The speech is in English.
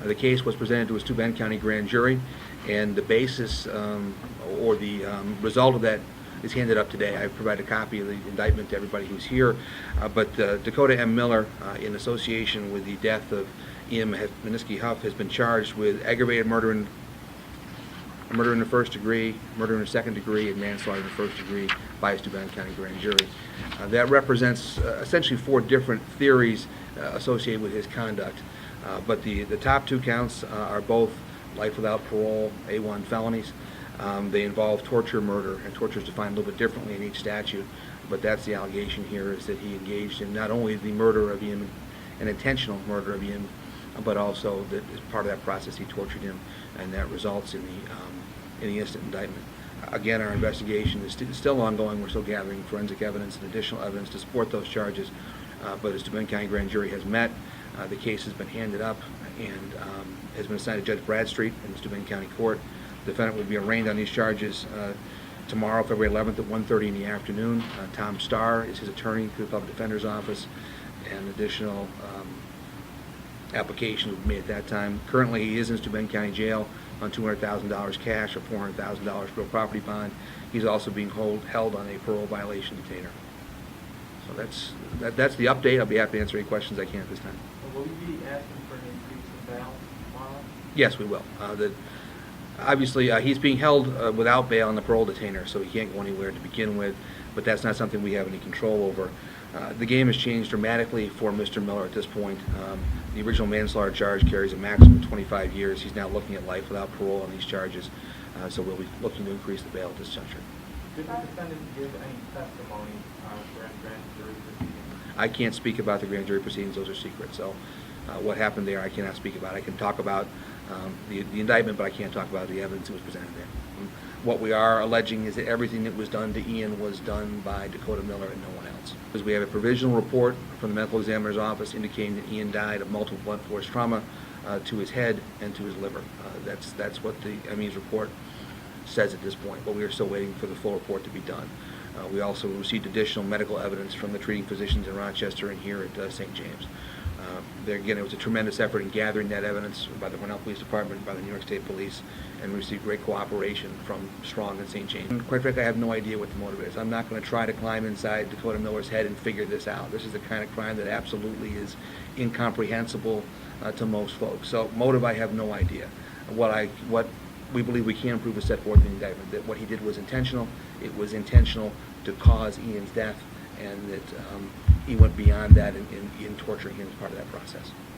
The case was presented to a Steuben County grand jury, and the basis or the result of that is handed up today. I provided a copy of the indictment to everybody who's here, but Dakota M. Miller, in association with the death of Ian Minisky Huff, has been charged with aggravated murder in the first degree, murder in the second degree, and manslaughter in the first degree by a Steuben County grand jury. That represents essentially 4 different theories associated with his conduct. But the top 2 counts are both life without parole, A1 felonies. They involve torture, murder, and torture is defined a little bit differently in each statute. But that's the allegation here, is that he engaged in not only the murder of Ian, an intentional murder of Ian, but also that as part of that process he tortured him, and that results in the instant indictment. Again, our investigation is still ongoing. We're still gathering forensic evidence and additional evidence to support those charges. But the Steuben County grand jury has met. The case has been handed up and has been assigned to Judge Bradstreet in the Steuben County Court. The defendant will be arraigned on these charges tomorrow, February 11th at 1:30 in the afternoon. Tom Starr is his attorney through the Public Defender's Office, and additional applications will be made at that time. Currently, he is in Steuben County Jail on $200,000 cash or $400,000 real property bond. He's also being held on a parole violation detainer. So that's the update. I'll be happy to answer any questions I can at this time. Will you be asking for an increase in bail tomorrow? Yes, we will. Obviously, he's being held without bail on the parole detainer, so he can't go anywhere to begin with, but that's not something we have any control over. The game has changed dramatically for Mr. Miller at this point. The original manslaughter charge carries a maximum of 25 years. He's now looking at life without parole on these charges, so we'll be looking to increase the bail at this juncture. Did the defendant give any testimony during grand jury proceedings? I can't speak about the grand jury proceedings. Those are secret. So what happened there, I cannot speak about. I can talk about the indictment, but I can't talk about the evidence that was presented there. What we are alleging is that everything that was done to Ian was done by Dakota Miller and no one else. Because we have a provisional report from the medical examiner's office indicating that Ian died of multiple blunt force trauma to his head and to his liver. That's what the ME's report says at this point, but we are still waiting for the full report to be done. We also received additional medical evidence from the treating physicians in Rochester and here at St. James. There again, it was a tremendous effort in gathering that evidence by the Cornell Police Department, by the New York State Police, and we received great cooperation from Strong and St. James. And quite frankly, I have no idea what the motive is. I'm not going to try to climb inside Dakota Miller's head and figure this out. This is the kind of crime that absolutely is incomprehensible to most folks. So motive, I have no idea. What we believe we can prove is set forth in the indictment, that what he did was intentional. It was intentional to cause Ian's death, and that he went beyond that in torturing him as part of that process.